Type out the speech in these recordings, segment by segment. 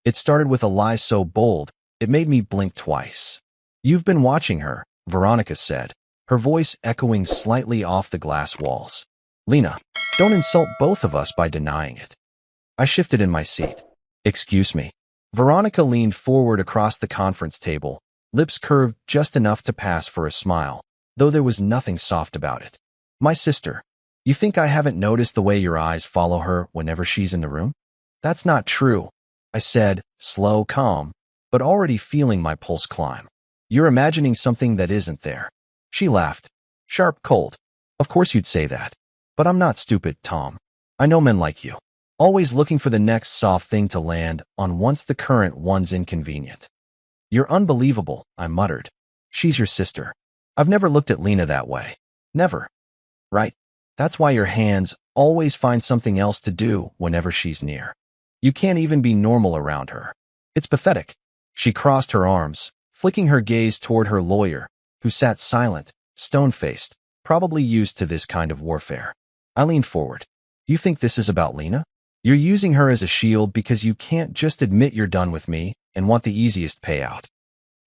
It started with a lie so bold, it made me blink twice. "You've been watching her," Veronica said, her voice echoing slightly off the glass walls. "Lena, don't insult both of us by denying it." I shifted in my seat. "Excuse me." Veronica leaned forward across the conference table, lips curved just enough to pass for a smile, though there was nothing soft about it. "My sister. You think I haven't noticed the way your eyes follow her whenever she's in the room?" "That's not true," I said, slow, calm, but already feeling my pulse climb. "You're imagining something that isn't there." She laughed. Sharp, cold. "Of course you'd say that. But I'm not stupid, Tom. I know men like you. Always looking for the next soft thing to land on once the current one's inconvenient." "You're unbelievable," I muttered. "She's your sister. I've never looked at Lena that way. Never." "Right. That's why your hands always find something else to do whenever she's near. You can't even be normal around her. It's pathetic." She crossed her arms, flicking her gaze toward her lawyer, who sat silent, stone-faced, probably used to this kind of warfare. I leaned forward. "You think this is about Lena? You're using her as a shield because you can't just admit you're done with me and want the easiest payout."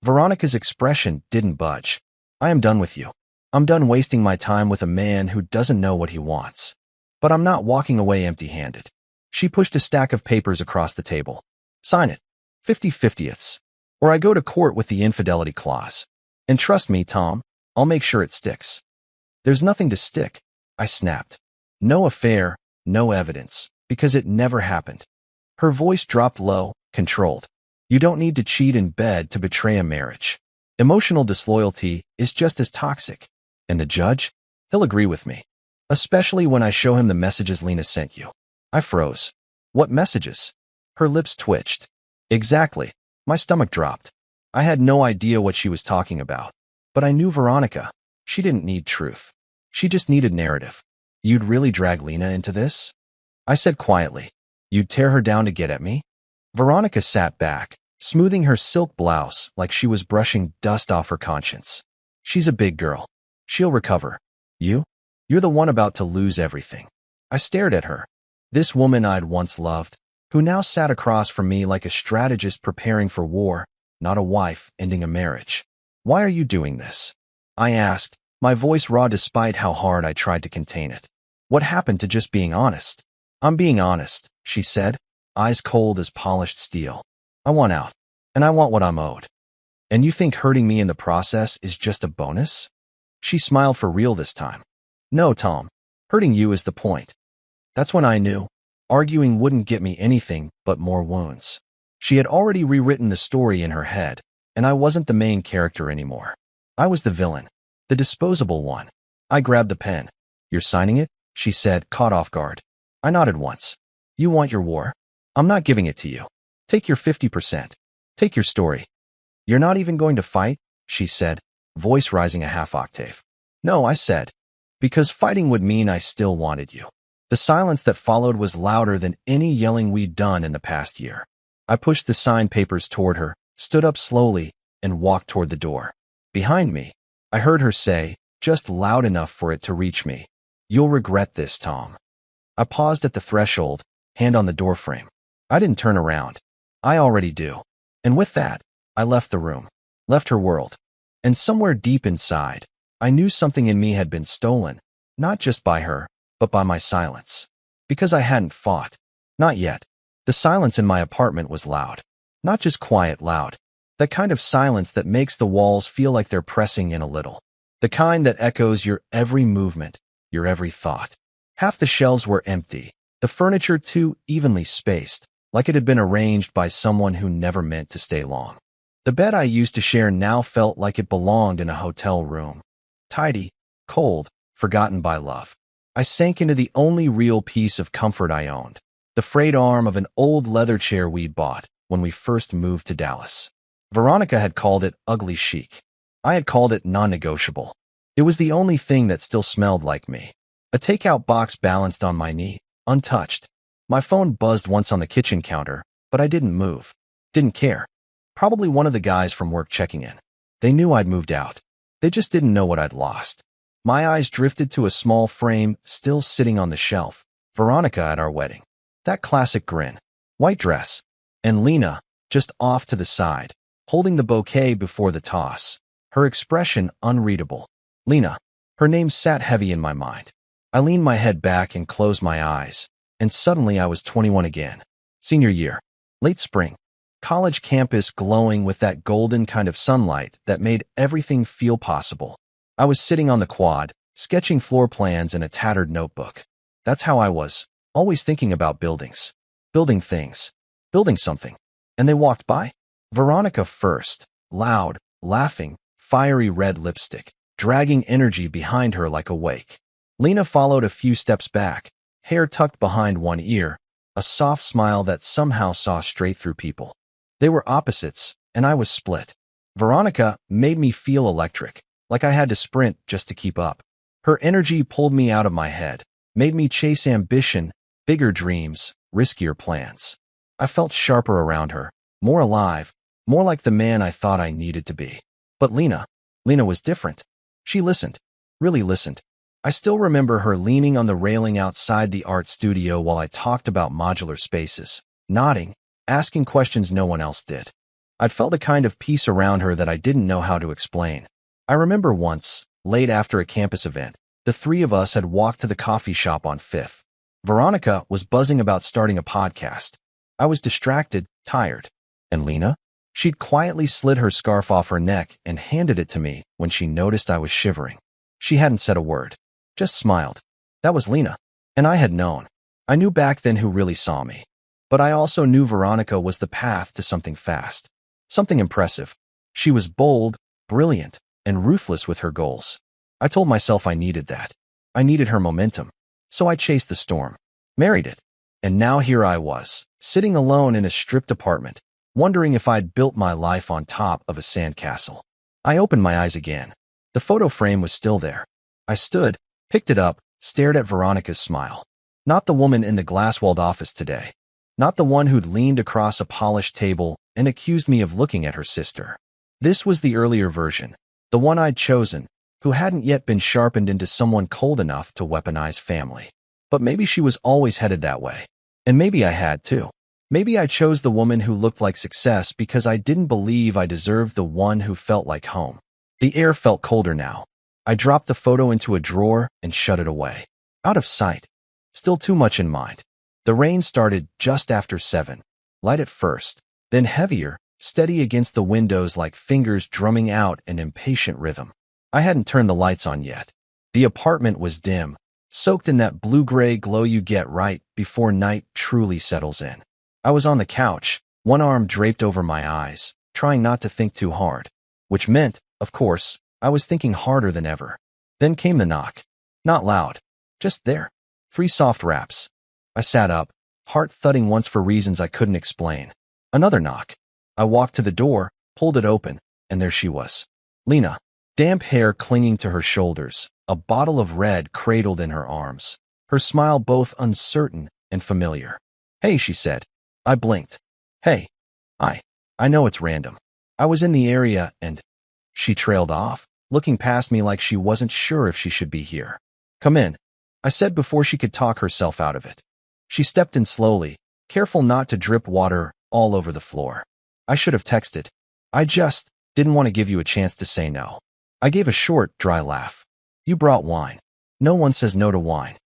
Veronica's expression didn't budge. "I am done with you. I'm done wasting my time with a man who doesn't know what he wants. But I'm not walking away empty-handed." She pushed a stack of papers across the table. "Sign it. 50/50ths. Or I go to court with the infidelity clause. And trust me, Tom, I'll make sure it sticks." "There's nothing to stick," I snapped. "No affair, no evidence, because it never happened." Her voice dropped low, controlled. "You don't need to cheat in bed to betray a marriage. Emotional disloyalty is just as toxic. And the judge? He'll agree with me. Especially when I show him the messages Lena sent you." I froze. "What messages?" Her lips twitched. "Exactly." My stomach dropped. I had no idea what she was talking about. But I knew Veronica. She didn't need truth. She just needed narrative. "You'd really drag Lena into this?" I said quietly. "You'd tear her down to get at me?" Veronica sat back, smoothing her silk blouse like she was brushing dust off her conscience. "She's a big girl. She'll recover. You? You're the one about to lose everything." I stared at her. This woman I'd once loved, who now sat across from me like a strategist preparing for war, not a wife ending a marriage. "Why are you doing this?" I asked, my voice raw despite how hard I tried to contain it. "What happened to just being honest?" "I'm being honest," she said, eyes cold as polished steel. "I want out, and I want what I'm owed." "And you think hurting me in the process is just a bonus?" She smiled for real this time. "No, Tom. Hurting you is the point." That's when I knew. Arguing wouldn't get me anything but more wounds. She had already rewritten the story in her head, and I wasn't the main character anymore. I was the villain, the disposable one. I grabbed the pen. "You're signing it?" she said, caught off guard. I nodded once. "You want your war? I'm not giving it to you. Take your 50%. Take your story." "You're not even going to fight?" she said, voice rising a half octave. "No," I said, because fighting would mean I still wanted you. The silence that followed was louder than any yelling we'd done in the past year. I pushed the signed papers toward her, stood up slowly, and walked toward the door. Behind me, I heard her say, just loud enough for it to reach me, "You'll regret this, Tom." I paused at the threshold, hand on the doorframe. I didn't turn around. I already do. And with that, I left the room, left her world. And somewhere deep inside, I knew something in me had been stolen, not just by her, but by my silence. Because I hadn't fought. Not yet. The silence in my apartment was loud. Not just quiet loud. That kind of silence that makes the walls feel like they're pressing in a little. The kind that echoes your every movement, your every thought. Half the shelves were empty, the furniture too evenly spaced, like it had been arranged by someone who never meant to stay long. The bed I used to share now felt like it belonged in a hotel room. Tidy, cold, forgotten by love. I sank into the only real piece of comfort I owned, the frayed arm of an old leather chair we'd bought when we first moved to Dallas. Veronica had called it ugly chic. I had called it non-negotiable. It was the only thing that still smelled like me. A takeout box balanced on my knee, untouched. My phone buzzed once on the kitchen counter, but I didn't move. Didn't care. Probably one of the guys from work checking in. They knew I'd moved out. They just didn't know what I'd lost. My eyes drifted to a small frame still sitting on the shelf. Veronica at our wedding. That classic grin. White dress. And Lena, just off to the side, holding the bouquet before the toss, her expression unreadable. Lena. Her name sat heavy in my mind. I leaned my head back and closed my eyes, and suddenly I was 21 again. Senior year. Late spring. College campus glowing with that golden kind of sunlight that made everything feel possible. I was sitting on the quad, sketching floor plans in a tattered notebook. That's how I was, always thinking about buildings. Building things. Building something. And they walked by. Veronica first, loud, laughing, fiery red lipstick, dragging energy behind her like a wake. Lena followed a few steps back, hair tucked behind one ear, a soft smile that somehow saw straight through people. They were opposites, and I was split. Veronica made me feel electric, like I had to sprint just to keep up. Her energy pulled me out of my head, made me chase ambition, bigger dreams, riskier plans. I felt sharper around her, more alive, more like the man I thought I needed to be. But Lena was different. She listened, really listened. I still remember her leaning on the railing outside the art studio while I talked about modular spaces, nodding, asking questions no one else did. I'd felt a kind of peace around her that I didn't know how to explain. I remember once, late after a campus event, the three of us had walked to the coffee shop on Fifth. Veronica was buzzing about starting a podcast. I was distracted, tired. And Lena? She'd quietly slid her scarf off her neck and handed it to me when she noticed I was shivering. She hadn't said a word, just smiled. That was Lena. And I had known. I knew back then who really saw me. But I also knew Veronica was the path to something fast, something impressive. She was bold, brilliant, and ruthless with her goals. I told myself I needed that. I needed her momentum. So I chased the storm, married it. And now here I was, sitting alone in a stripped apartment, wondering if I'd built my life on top of a sandcastle. I opened my eyes again. The photo frame was still there. I stood, picked it up, stared at Veronica's smile. Not the woman in the glass-walled office today. Not the one who'd leaned across a polished table and accused me of looking at her sister. This was the earlier version, the one I'd chosen, who hadn't yet been sharpened into someone cold enough to weaponize family. But maybe she was always headed that way. And maybe I had too. Maybe I chose the woman who looked like success because I didn't believe I deserved the one who felt like home. The air felt colder now. I dropped the photo into a drawer and shut it away. Out of sight. Still too much in mind. The rain started just after 7. Light at first, then heavier, steady against the windows like fingers drumming out an impatient rhythm. I hadn't turned the lights on yet. The apartment was dim, soaked in that blue-gray glow you get right before night truly settles in. I was on the couch, one arm draped over my eyes, trying not to think too hard. Which meant, of course, I was thinking harder than ever. Then came the knock. Not loud. Just there. 3 soft raps. I sat up, heart thudding once for reasons I couldn't explain. Another knock. I walked to the door, pulled it open, and there she was. Lena. Damp hair clinging to her shoulders, a bottle of red cradled in her arms. Her smile both uncertain and familiar. Hey, she said. I blinked. Hey. I know it's random. I was in the area and... She trailed off, looking past me like she wasn't sure if she should be here. Come in, I said before she could talk herself out of it. She stepped in slowly, careful not to drip water all over the floor. I should have texted. I just didn't want to give you a chance to say no. I gave a short, dry laugh. You brought wine. No one says no to wine.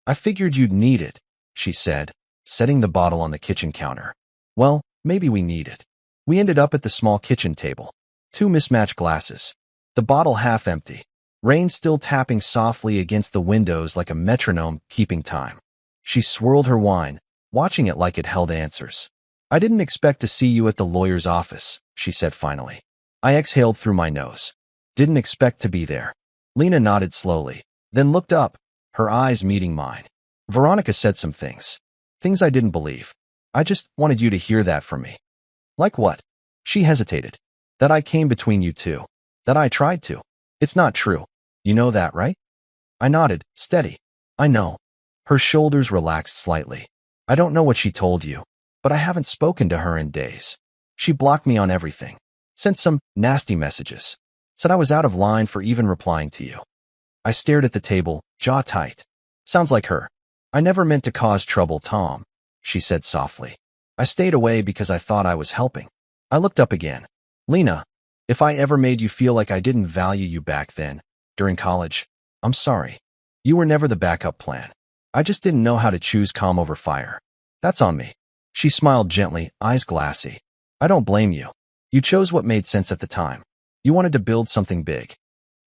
I figured you'd need it, she said, setting the bottle on the kitchen counter. Well, maybe we need it. We ended up at the small kitchen table. 2 mismatched glasses. The bottle half empty. Rain still tapping softly against the windows like a metronome keeping time. She swirled her wine, watching it like it held answers. I didn't expect to see you at the lawyer's office, she said finally. I exhaled through my nose. Didn't expect to be there. Lena nodded slowly, then looked up, her eyes meeting mine. Veronica said some things. Things I didn't believe. I just wanted you to hear that from me. Like what? She hesitated. That I came between you two. That I tried to. It's not true. You know that, right? I nodded, steady. I know. Her shoulders relaxed slightly. I don't know what she told you, but I haven't spoken to her in days. She blocked me on everything. Sent some nasty messages. Said I was out of line for even replying to you. I stared at the table, jaw tight. Sounds like her. I never meant to cause trouble, Tom, she said softly. I stayed away because I thought I was helping. I looked up again. Lena, if I ever made you feel like I didn't value you back then, during college, I'm sorry. You were never the backup plan. I just didn't know how to choose calm over fire. That's on me. She smiled gently, eyes glassy. I don't blame you. You chose what made sense at the time. You wanted to build something big.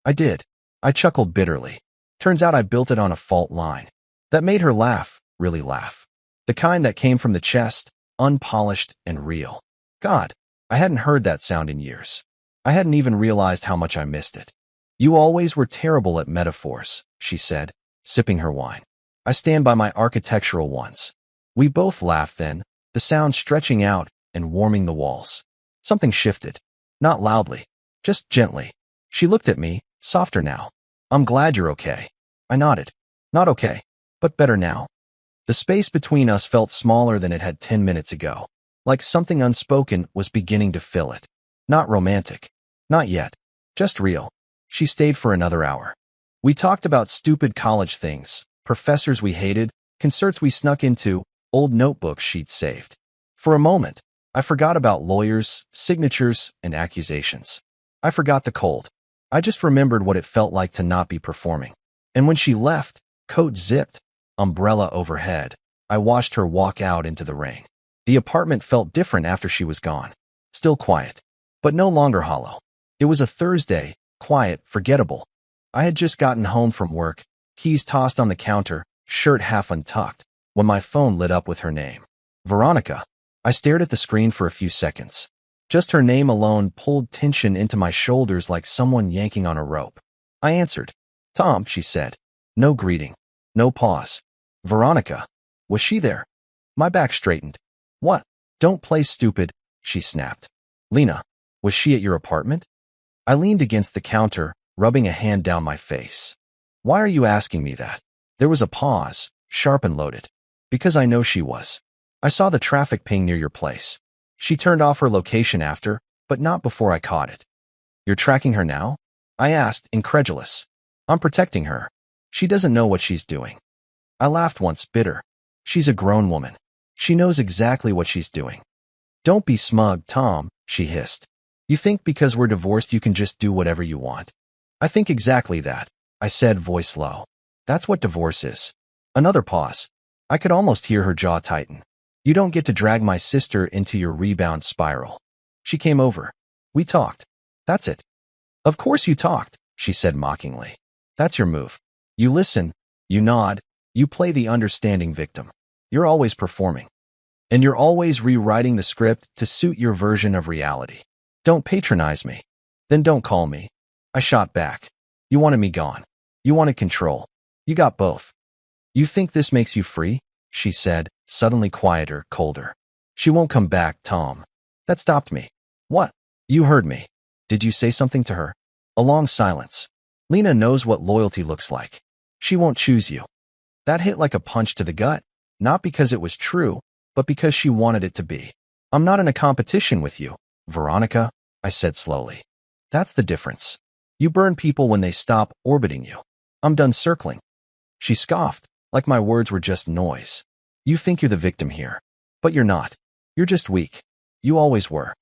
I did. I chuckled bitterly. Turns out I built it on a fault line. That made her laugh, really laugh. The kind that came from the chest, unpolished and real. God, I hadn't heard that sound in years. I hadn't even realized how much I missed it. You always were terrible at metaphors, she said, sipping her wine. I stand by my architectural ones. We both laughed then, the sound stretching out and warming the walls. Something shifted. Not loudly, just gently. She looked at me, softer now. I'm glad you're okay. I nodded. Not okay, but better now. The space between us felt smaller than it had 10 minutes ago, like something unspoken was beginning to fill it. Not romantic. Not yet. Just real. She stayed for another hour. We talked about stupid college things, professors we hated, concerts we snuck into, old notebooks she'd saved. For a moment, I forgot about lawyers, signatures, and accusations. I forgot the cold. I just remembered what it felt like to not be performing. And when she left, coat zipped, umbrella overhead, I watched her walk out into the rain. The apartment felt different after she was gone. Still quiet, but no longer hollow. It was a Thursday, quiet, forgettable. I had just gotten home from work, keys tossed on the counter, shirt half untucked, when my phone lit up with her name. Veronica. I stared at the screen for a few seconds. Just her name alone pulled tension into my shoulders like someone yanking on a rope. I answered. Tom, she said. No greeting. No pause. Veronica. Was she there? My back straightened. What? Don't play stupid, she snapped. Lena. Was she at your apartment? I leaned against the counter, rubbing a hand down my face. Why are you asking me that? There was a pause, sharp and loaded. Because I know she was. I saw the traffic ping near your place. She turned off her location after, but not before I caught it. You're tracking her now? I asked, incredulous. I'm protecting her. She doesn't know what she's doing. I laughed once, bitter. She's a grown woman. She knows exactly what she's doing. Don't be smug, Tom, she hissed. You think because we're divorced you can just do whatever you want? I think exactly that, I said, voice low. That's what divorce is. Another pause. I could almost hear her jaw tighten. You don't get to drag my sister into your rebound spiral. She came over. We talked. That's it. Of course you talked, she said mockingly. That's your move. You listen, you nod, you play the understanding victim. You're always performing. And you're always rewriting the script to suit your version of reality. Don't patronize me. Then don't call me. I shot back. You wanted me gone. You wanted control. You got both. You think this makes you free? She said, suddenly quieter, colder. She won't come back, Tom. That stopped me. What? You heard me. Did you say something to her? A long silence. Lena knows what loyalty looks like. She won't choose you. That hit like a punch to the gut, not because it was true, but because she wanted it to be. I'm not in a competition with you, Veronica, I said slowly. That's the difference. You burn people when they stop orbiting you. I'm done circling. She scoffed, like my words were just noise. You think you're the victim here, but you're not. You're just weak. You always were.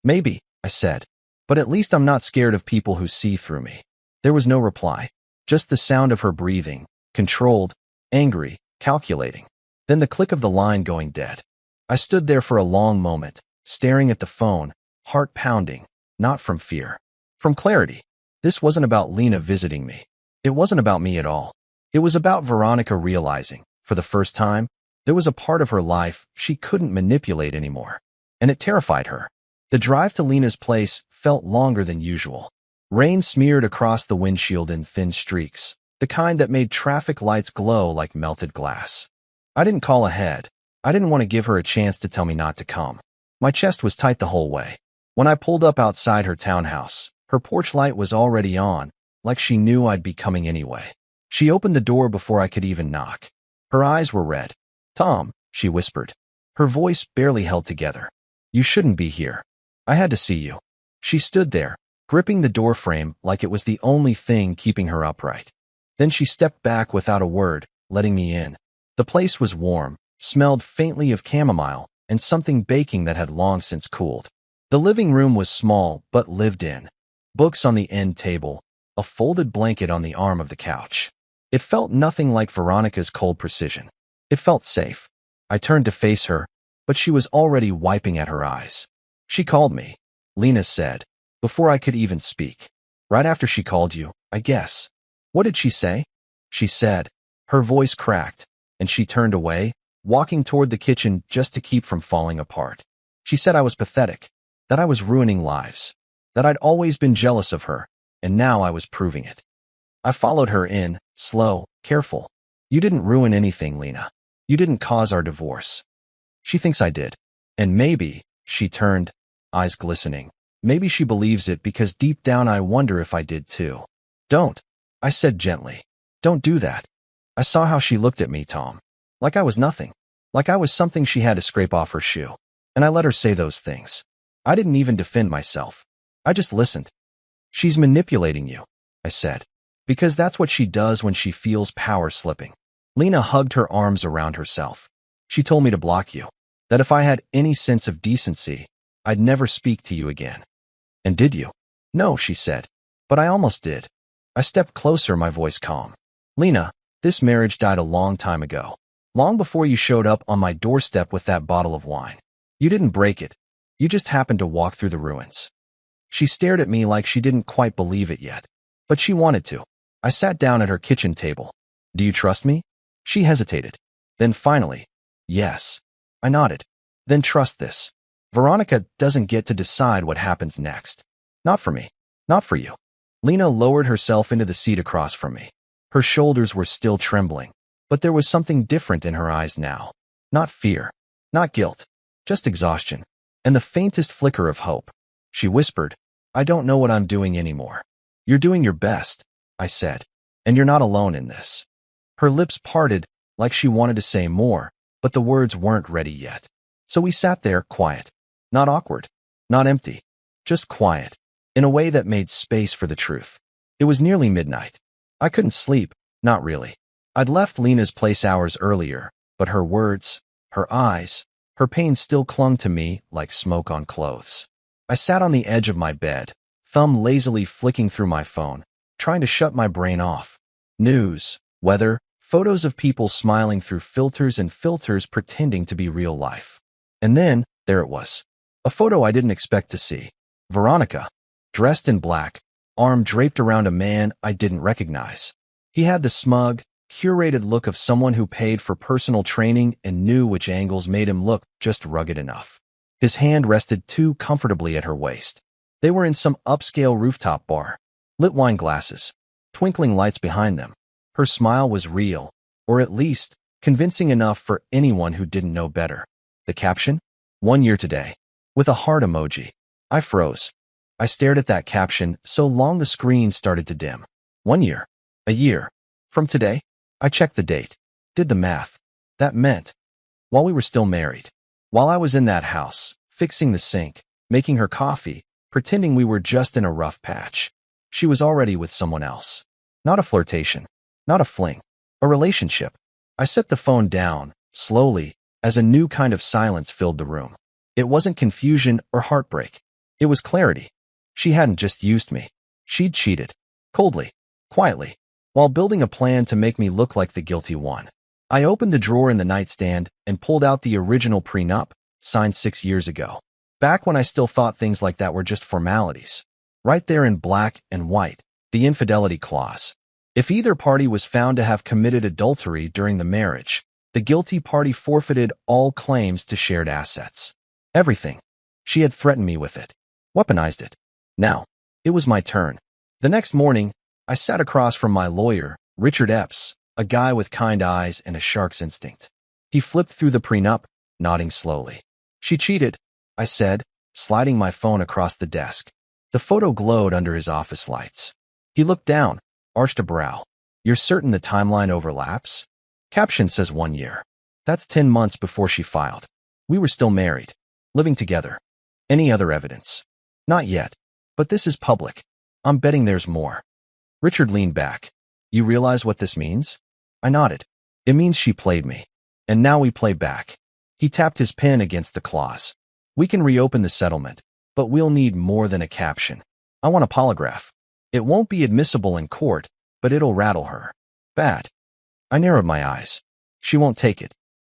Maybe, I said, but at least I'm not scared of people who see through me. There was no reply, just the sound of her breathing, controlled, angry, calculating. Then the click of the line going dead. I stood there for a long moment, staring at the phone, heart pounding, not from fear, from clarity. This wasn't about Lena visiting me. It wasn't about me at all. It was about Veronica realizing, for the first time, there was a part of her life she couldn't manipulate anymore. And it terrified her. The drive to Lena's place felt longer than usual. Rain smeared across the windshield in thin streaks, the kind that made traffic lights glow like melted glass. I didn't call ahead. I didn't want to give her a chance to tell me not to come. My chest was tight the whole way. When I pulled up outside her townhouse, her porch light was already on, like she knew I'd be coming anyway. She opened the door before I could even knock. Her eyes were red. Tom, she whispered. Her voice barely held together. You shouldn't be here. I had to see you. She stood there, gripping the doorframe like it was the only thing keeping her upright. Then she stepped back without a word, letting me in. The place was warm, smelled faintly of chamomile, and something baking that had long since cooled. The living room was small but lived in. Books on the end table, a folded blanket on the arm of the couch. It felt nothing like Veronica's cold precision. It felt safe. I turned to face her, but she was already wiping at her eyes. "She called me," Lena said, before I could even speak. "Right after she called you, I guess." "What did she say?" She said. Her voice cracked, and she turned away, walking toward the kitchen just to keep from falling apart. She said I was pathetic, that I was ruining lives, that I'd always been jealous of her, and now I was proving it. I followed her in, slow, careful. "You didn't ruin anything, Lena. You didn't cause our divorce." "She thinks I did. And maybe," she turned, eyes glistening, "maybe she believes it because deep down I wonder if I did too." "Don't," I said gently. "Don't do that." I saw how she looked at me, Tom. Like I was nothing. Like I was something she had to scrape off her shoe. And I let her say those things. I didn't even defend myself. I just listened. "She's manipulating you," I said. "Because that's what she does when she feels power slipping." Lena hugged her arms around herself. "She told me to block you. That if I had any sense of decency, I'd never speak to you again." "And did you?" "No," she said. "But I almost did." I stepped closer, my voice calm. "Lena, this marriage died a long time ago. Long before you showed up on my doorstep with that bottle of wine. You didn't break it. You just happened to walk through the ruins." She stared at me like she didn't quite believe it yet. But she wanted to. I sat down at her kitchen table. "Do you trust me?" She hesitated. Then finally, "Yes." I nodded. "Then trust this. Veronica doesn't get to decide what happens next. Not for me. Not for you." Lena lowered herself into the seat across from me. Her shoulders were still trembling, but there was something different in her eyes now. Not fear. Not guilt. Just exhaustion. And the faintest flicker of hope. She whispered, "I don't know what I'm doing anymore." "You're doing your best," I said. "And you're not alone in this." Her lips parted, like she wanted to say more, but the words weren't ready yet. So we sat there, quiet. Not awkward. Not empty. Just quiet. In a way that made space for the truth. It was nearly midnight. I couldn't sleep. Not really. I'd left Lena's place hours earlier, but her words, her eyes, her pain still clung to me like smoke on clothes. I sat on the edge of my bed, thumb lazily flicking through my phone, trying to shut my brain off. News, weather, photos of people smiling through filters and filters pretending to be real life. And then, there it was. A photo I didn't expect to see. Veronica, dressed in black, arm draped around a man I didn't recognize. He had the smug, curated look of someone who paid for personal training and knew which angles made him look just rugged enough. His hand rested too comfortably at her waist. They were in some upscale rooftop bar. Lit wine glasses. Twinkling lights behind them. Her smile was real, or at least, convincing enough for anyone who didn't know better. The caption? 1 year today. With a heart emoji. I froze. I stared at that caption so long the screen started to dim. 1 year. A year. From today? I checked the date. Did the math. That meant, while we were still married. While I was in that house, fixing the sink, making her coffee, pretending we were just in a rough patch. She was already with someone else. Not a flirtation. Not a fling. A relationship. I set the phone down, slowly, as a new kind of silence filled the room. It wasn't confusion or heartbreak. It was clarity. She hadn't just used me. She'd cheated. Coldly. Quietly. While building a plan to make me look like the guilty one. I opened the drawer in the nightstand and pulled out the original prenup, signed 6 years ago. Back when I still thought things like that were just formalities. Right there in black and white, the infidelity clause. If either party was found to have committed adultery during the marriage, the guilty party forfeited all claims to shared assets. Everything. She had threatened me with it. Weaponized it. Now, it was my turn. The next morning, I sat across from my lawyer, Richard Epps, a guy with kind eyes and a shark's instinct. He flipped through the prenup, nodding slowly. "She cheated," I said, sliding my phone across the desk. The photo glowed under his office lights. He looked down, arched a brow. "You're certain the timeline overlaps?" Caption says 1 year. That's 10 months before she filed. We were still married, living together. Any other evidence? Not yet, but this is public. I'm betting there's more. Richard leaned back. "You realize what this means?" I nodded. "It means she played me. And now we play back. He tapped his pen against the clause. We can reopen the settlement, but we'll need more than a caption. I want a polygraph. It won't be admissible in court, but it'll rattle her. Bad. I narrowed my eyes. She won't take it.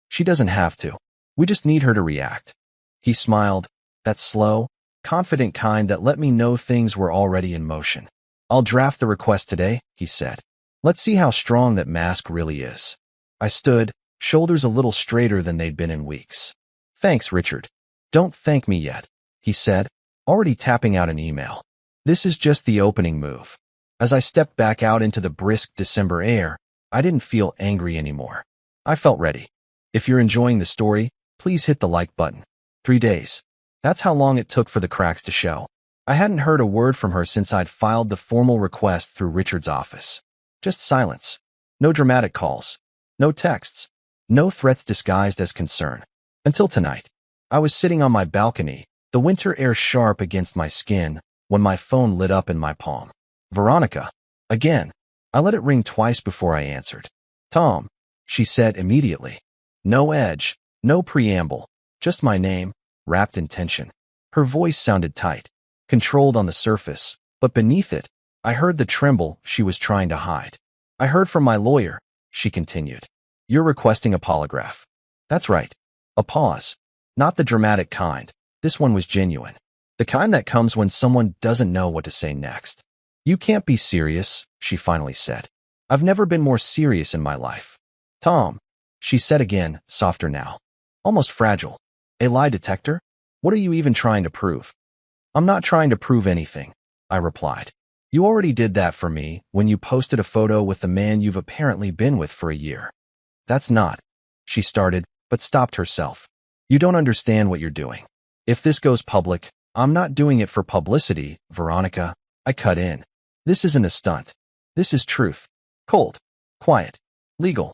She doesn't have to. We just need her to react. He smiled, that slow, confident kind that let me know things were already in motion. I'll draft the request today, he said. Let's see how strong that mask really is. I stood, shoulders a little straighter than they'd been in weeks. Thanks, Richard. Don't thank me yet, he said, already tapping out an email. This is just the opening move. As I stepped back out into the brisk December air, I didn't feel angry anymore. I felt ready. If you're enjoying the story, please hit the like button. 3 days. That's how long it took for the cracks to show. I hadn't heard a word from her since I'd filed the formal request through Richard's office. Just silence. No dramatic calls. No texts. No threats disguised as concern. Until tonight. I was sitting on my balcony, the winter air sharp against my skin, when my phone lit up in my palm. Veronica. Again. I let it ring twice before I answered. Tom, she said immediately. No edge, no preamble, just my name, wrapped in tension. Her voice sounded tight, controlled on the surface, but beneath it, I heard the tremble she was trying to hide. I heard from my lawyer, she continued. You're requesting a polygraph. That's right. A pause. Not the dramatic kind. This one was genuine. The kind that comes when someone doesn't know what to say next. You can't be serious, she finally said. I've never been more serious in my life. Tom, she said again, softer now. Almost fragile. A lie detector? What are you even trying to prove? I'm not trying to prove anything, I replied. You already did that for me when you posted a photo with the man you've apparently been with for a year. That's not, she started, but stopped herself. You don't understand what you're doing. If this goes public, I'm not doing it for publicity, Veronica. I cut in. This isn't a stunt. This is truth. Cold. Quiet. Legal.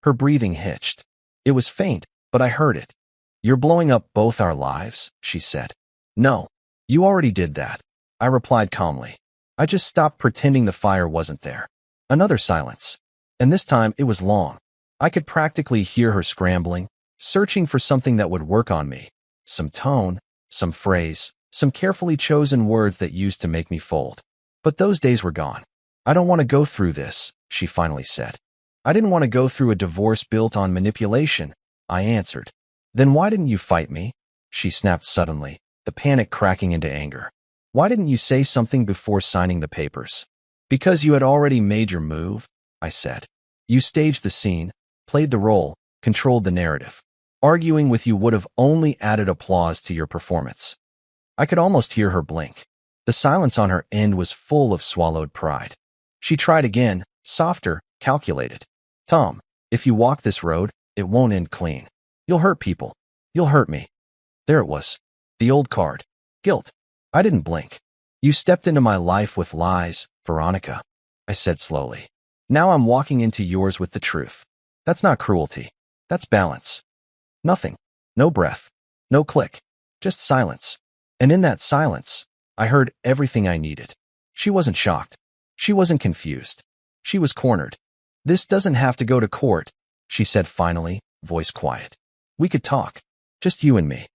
Her breathing hitched. It was faint, but I heard it. You're blowing up both our lives, she said. No. You already did that, I replied calmly. I just stopped pretending the fire wasn't there. Another silence. And this time it was long. I could practically hear her scrambling, searching for something that would work on me. Some tone, some phrase, some carefully chosen words that used to make me fold. But those days were gone. I don't want to go through this, she finally said. I didn't want to go through a divorce built on manipulation, I answered. Then why didn't you fight me? She snapped suddenly, the panic cracking into anger. Why didn't you say something before signing the papers? Because you had already made your move, I said. You staged the scene, played the role, controlled the narrative. Arguing with you would have only added applause to your performance. I could almost hear her blink. The silence on her end was full of swallowed pride. She tried again, softer, calculated. Tom, if you walk this road, it won't end clean. You'll hurt people. You'll hurt me. There it was. The old card. Guilt. I didn't blink. You stepped into my life with lies, Veronica, I said slowly. Now I'm walking into yours with the truth. That's not cruelty. That's balance. Nothing. No breath. No click. Just silence. And in that silence, I heard everything I needed. She wasn't shocked. She wasn't confused. She was cornered. This doesn't have to go to court, she said finally, voice quiet. We could talk. Just you and me.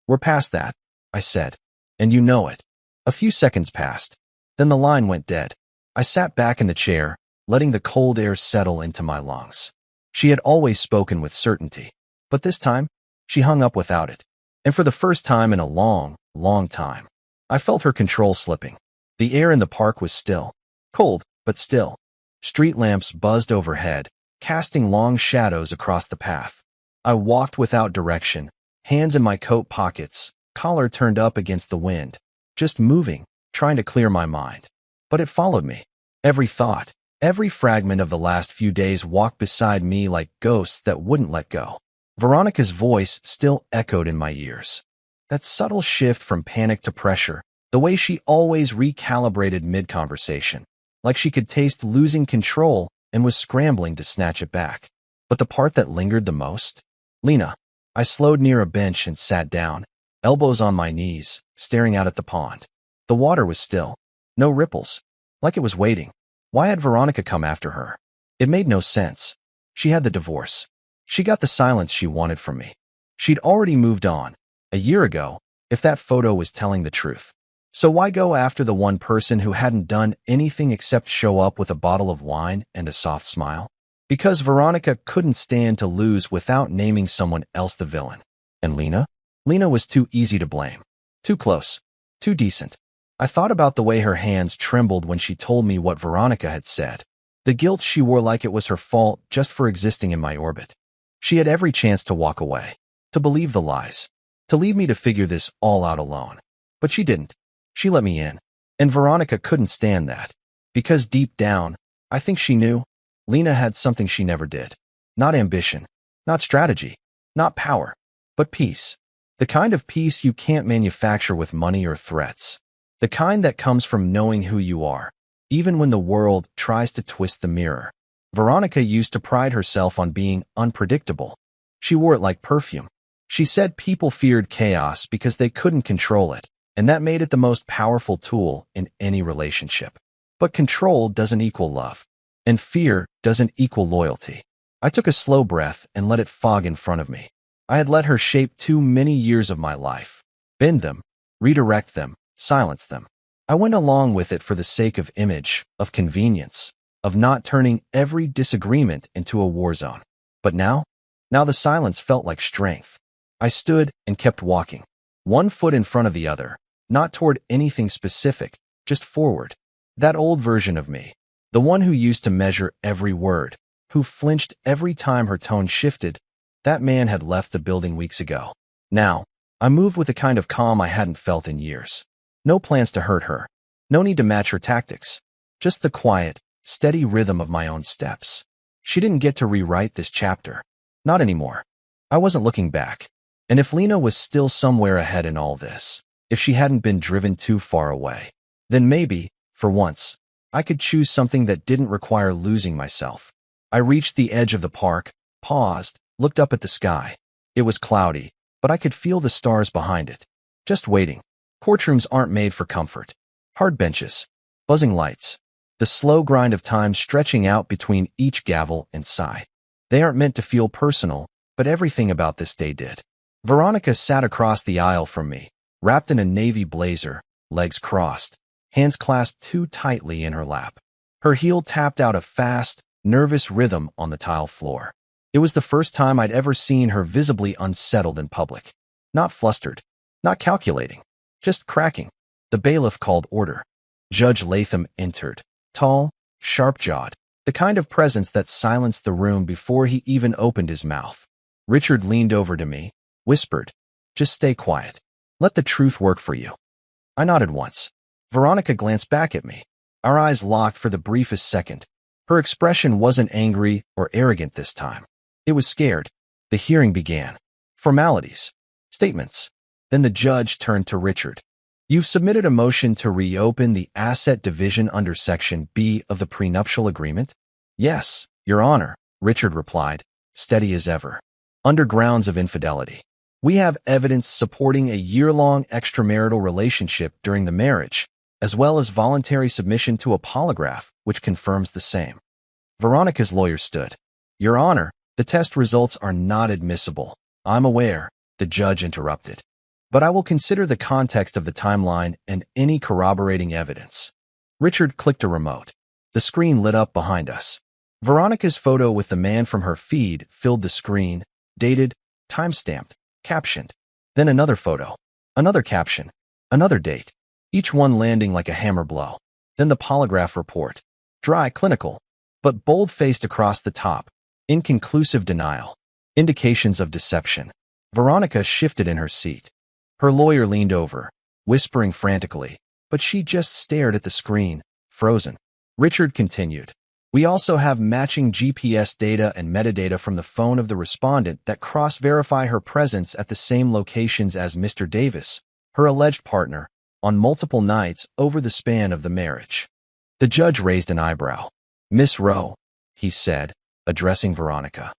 We're past that, I said. And you know it. A few seconds passed. Then the line went dead. I sat back in the chair, letting the cold air settle into my lungs. She had always spoken with certainty. But this time, she hung up without it. And for the first time in a long, long time, I felt her control slipping. The air in the park was still. Cold, but still. Street lamps buzzed overhead, casting long shadows across the path. I walked without direction, hands in my coat pockets, collar turned up against the wind, just moving, trying to clear my mind. But it followed me. Every thought, every fragment of the last few days walked beside me like ghosts that wouldn't let go. Veronica's voice still echoed in my ears. That subtle shift from panic to pressure, the way she always recalibrated mid-conversation, like she could taste losing control and was scrambling to snatch it back. But the part that lingered the most? Lena. I slowed near a bench and sat down, elbows on my knees, staring out at the pond. The water was still. No ripples. Like it was waiting. Why had Veronica come after her? It made no sense. She had the divorce. She got the silence she wanted from me. She'd already moved on, a year ago, if that photo was telling the truth. So why go after the one person who hadn't done anything except show up with a bottle of wine and a soft smile? Because Veronica couldn't stand to lose without naming someone else the villain. And Lena? Lena was too easy to blame. Too close. Too decent. I thought about the way her hands trembled when she told me what Veronica had said. The guilt she wore like it was her fault just for existing in my orbit. She had every chance to walk away, to believe the lies, to leave me to figure this all out alone. But she didn't. She let me in. And Veronica couldn't stand that. Because deep down, I think she knew Lena had something she never did. Not ambition, not strategy, not power, but peace. The kind of peace you can't manufacture with money or threats. The kind that comes from knowing who you are, even when the world tries to twist the mirror. Veronica used to pride herself on being unpredictable. She wore it like perfume. She said people feared chaos because they couldn't control it, and that made it the most powerful tool in any relationship. But control doesn't equal love, and fear doesn't equal loyalty. I took a slow breath and let it fog in front of me. I had let her shape too many years of my life. Bend them, redirect them, silence them. I went along with it for the sake of image, of convenience, of not turning every disagreement into a war zone. But now the silence felt like strength. I stood and kept walking, one foot in front of the other, not toward anything specific, just forward. That old version of me, the one who used to measure every word, who flinched every time her tone shifted, that man had left the building weeks ago. Now, I moved with a kind of calm I hadn't felt in years. No plans to hurt her. No need to match her tactics. Just the quiet, steady rhythm of my own steps. She didn't get to rewrite this chapter. Not anymore. I wasn't looking back. And if Lena was still somewhere ahead in all this, if she hadn't been driven too far away, then maybe, for once, I could choose something that didn't require losing myself. I reached the edge of the park, paused, looked up at the sky. It was cloudy, but I could feel the stars behind it. Just waiting. Courtrooms aren't made for comfort. Hard benches, buzzing lights, the slow grind of time stretching out between each gavel and sigh. They aren't meant to feel personal, but everything about this day did. Veronica sat across the aisle from me, wrapped in a navy blazer, legs crossed, hands clasped too tightly in her lap. Her heel tapped out a fast, nervous rhythm on the tile floor. It was the first time I'd ever seen her visibly unsettled in public. Not flustered, not calculating, just cracking. The bailiff called order. Judge Latham entered, tall, sharp-jawed, the kind of presence that silenced the room before he even opened his mouth. Richard leaned over to me, whispered, "Just stay quiet. Let the truth work for you." I nodded once. Veronica glanced back at me. Our eyes locked for the briefest second. Her expression wasn't angry or arrogant this time. It was scared. The hearing began. Formalities. Statements. Then the judge turned to Richard. "You've submitted a motion to reopen the asset division under Section B of the prenuptial agreement?" "Yes, Your Honor," Richard replied, steady as ever. "Under grounds of infidelity. We have evidence supporting a year-long extramarital relationship during the marriage, as well as voluntary submission to a polygraph, which confirms the same." Veronica's lawyer stood. "Your Honor, the test results are not admissible." "I'm aware," the judge interrupted. "But I will consider the context of the timeline and any corroborating evidence." Richard clicked a remote. The screen lit up behind us. Veronica's photo with the man from her feed filled the screen, dated, timestamped, captioned. Then another photo, another caption, another date, each one landing like a hammer blow. Then the polygraph report, dry, clinical, but bold-faced across the top, inconclusive denial, indications of deception. Veronica shifted in her seat. Her lawyer leaned over, whispering frantically, but she just stared at the screen, frozen. Richard continued. "We also have matching GPS data and metadata from the phone of the respondent that cross-verify her presence at the same locations as Mr. Davis, her alleged partner, on multiple nights over the span of the marriage." The judge raised an eyebrow. "Miss Rowe," he said, addressing Veronica,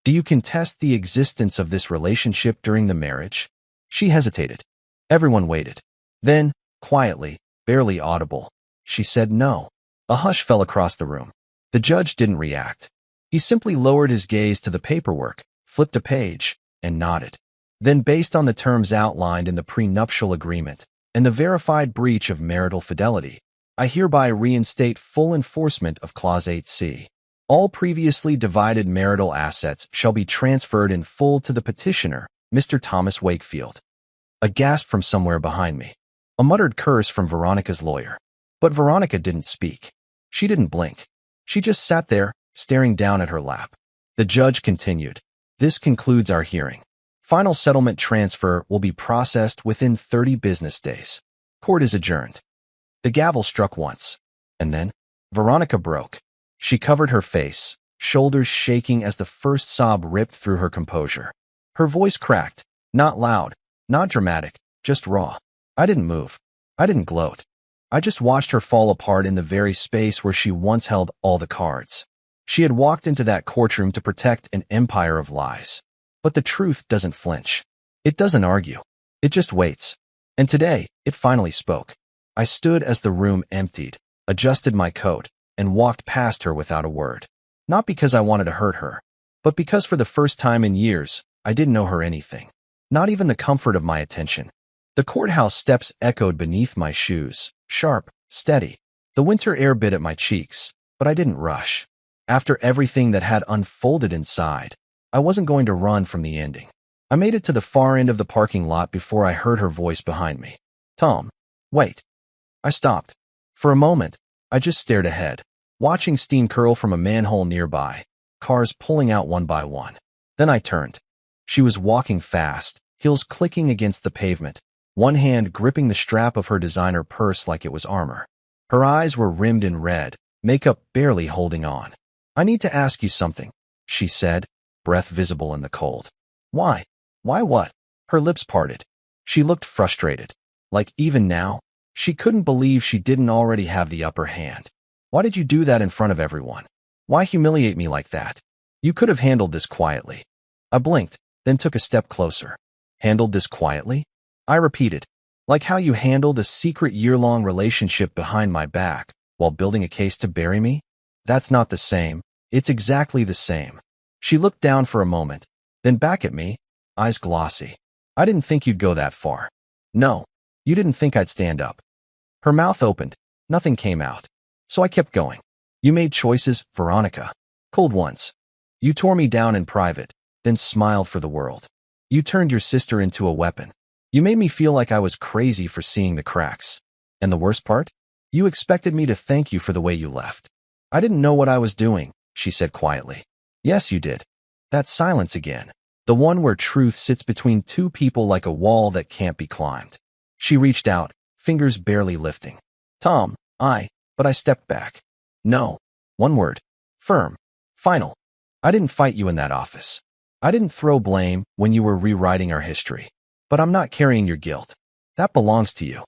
"do you contest the existence of this relationship during the marriage?" She hesitated. Everyone waited. Then, quietly, barely audible, she said no. A hush fell across the room. The judge didn't react. He simply lowered his gaze to the paperwork, flipped a page, and nodded. Then, based on the terms outlined in the prenuptial agreement and the verified breach of marital fidelity, I hereby reinstate full enforcement of Clause 8C. All previously divided marital assets shall be transferred in full to the petitioner, Mr. Thomas Wakefield. A gasp from somewhere behind me. A muttered curse from Veronica's lawyer. But Veronica didn't speak. She didn't blink. She just sat there, staring down at her lap. The judge continued. This concludes our hearing. Final settlement transfer will be processed within 30 business days. Court is adjourned. The gavel struck once, and then Veronica broke. She covered her face, shoulders shaking as the first sob ripped through her composure. Her voice cracked, not loud, not dramatic, just raw. I didn't move. I didn't gloat. I just watched her fall apart in the very space where she once held all the cards. She had walked into that courtroom to protect an empire of lies. But the truth doesn't flinch. It doesn't argue. It just waits. And today, it finally spoke. I stood as the room emptied, adjusted my coat, and walked past her without a word. Not because I wanted to hurt her, but because for the first time in years, I didn't owe her anything. Not even the comfort of my attention. The courthouse steps echoed beneath my shoes, sharp, steady. The winter air bit at my cheeks, but I didn't rush. After everything that had unfolded inside, I wasn't going to run from the ending. I made it to the far end of the parking lot before I heard her voice behind me. Tom, wait. I stopped. For a moment, I just stared ahead, watching steam curl from a manhole nearby, cars pulling out one by one. Then I turned. She was walking fast, heels clicking against the pavement, one hand gripping the strap of her designer purse like it was armor. Her eyes were rimmed in red, makeup barely holding on. I need to ask you something, she said, breath visible in the cold. Why? Why what? Her lips parted. She looked frustrated. Like even now, she couldn't believe she didn't already have the upper hand. Why did you do that in front of everyone? Why humiliate me like that? You could have handled this quietly. I blinked, then took a step closer. Handled this quietly? I repeated. Like how you handled a secret year-long relationship behind my back while building a case to bury me? That's not the same. It's exactly the same. She looked down for a moment, then back at me, eyes glossy. I didn't think you'd go that far. No, you didn't think I'd stand up. Her mouth opened. Nothing came out. So I kept going. You made choices, Veronica. Cold ones. You tore me down in private, then smiled for the world. You turned your sister into a weapon. You made me feel like I was crazy for seeing the cracks. And the worst part? You expected me to thank you for the way you left. I didn't know what I was doing, she said quietly. Yes, you did. That silence again. The one where truth sits between two people like a wall that can't be climbed. She reached out, fingers barely lifting. Tom, but I stepped back. No. One word. Firm. Final. I didn't fight you in that office. I didn't throw blame when you were rewriting our history. But I'm not carrying your guilt. That belongs to you.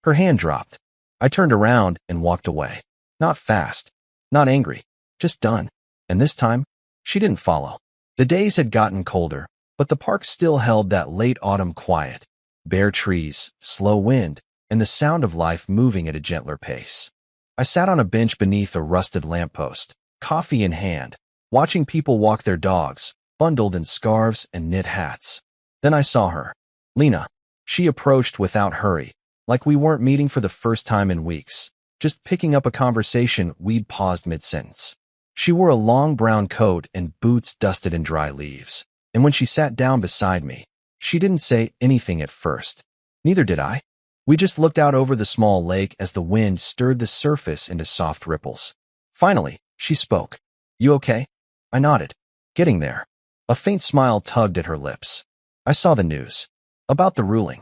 Her hand dropped. I turned around and walked away. Not fast. Not angry. Just done. And this time, she didn't follow. The days had gotten colder, but the park still held that late autumn quiet. Bare trees, slow wind, and the sound of life moving at a gentler pace. I sat on a bench beneath a rusted lamppost, coffee in hand, watching people walk their dogs, bundled in scarves and knit hats. Then I saw her. Lena. She approached without hurry, like we weren't meeting for the first time in weeks, just picking up a conversation we'd paused mid-sentence. She wore a long brown coat and boots dusted in dry leaves, and when she sat down beside me, she didn't say anything at first. Neither did I. We just looked out over the small lake as the wind stirred the surface into soft ripples. Finally, she spoke. You okay? I nodded. Getting there. A faint smile tugged at her lips. I saw the news. About the ruling.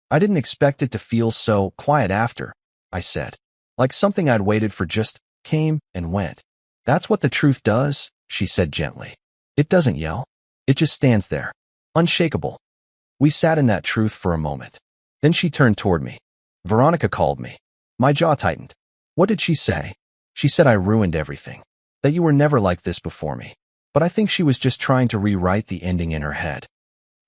I didn't expect it to feel so quiet after, I said. Like something I'd waited for just came and went. That's what the truth does, she said gently. It doesn't yell. It just stands there. Unshakable. We sat in that truth for a moment. Then she turned toward me. Veronica called me. My jaw tightened. What did she say? She said I ruined everything. That you were never like this before me. But I think she was just trying to rewrite the ending in her head.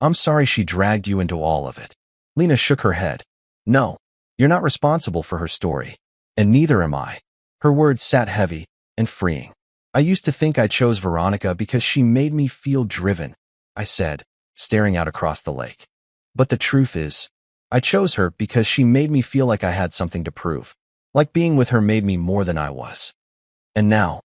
I'm sorry she dragged you into all of it. Lena shook her head. No, you're not responsible for her story. And neither am I. Her words sat heavy and freeing. I used to think I chose Veronica because she made me feel driven, I said. staring out across the lake. But the truth is, I chose her because she made me feel like I had something to prove. Like being with her made me more than I was. And now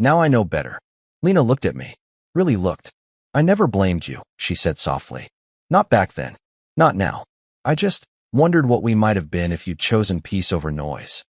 I know better. Lena looked at me. Really looked. I never blamed you, she said softly. Not back then. Not now. I just wondered what we might have been if you'd chosen peace over noise.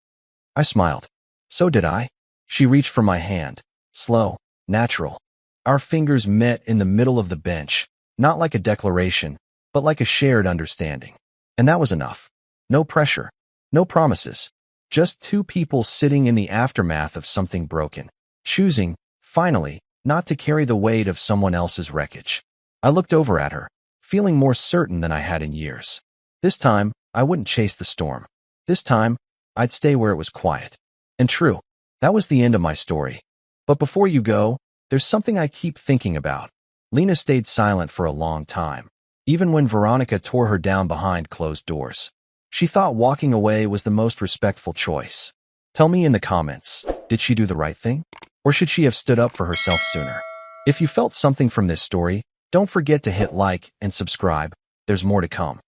I smiled. So did I. She reached for my hand. Slow, natural. Our fingers met in the middle of the bench, not like a declaration, but like a shared understanding. And that was enough. No pressure. No promises. Just two people sitting in the aftermath of something broken, choosing, finally, not to carry the weight of someone else's wreckage. I looked over at her, feeling more certain than I had in years. This time, I wouldn't chase the storm. This time, I'd stay where it was quiet. And true, that was the end of my story. But before you go, there's something I keep thinking about. Lena stayed silent for a long time, even when Veronica tore her down behind closed doors. She thought walking away was the most respectful choice. Tell me in the comments, did she do the right thing? Or should she have stood up for herself sooner? If you felt something from this story, don't forget to hit like and subscribe. There's more to come.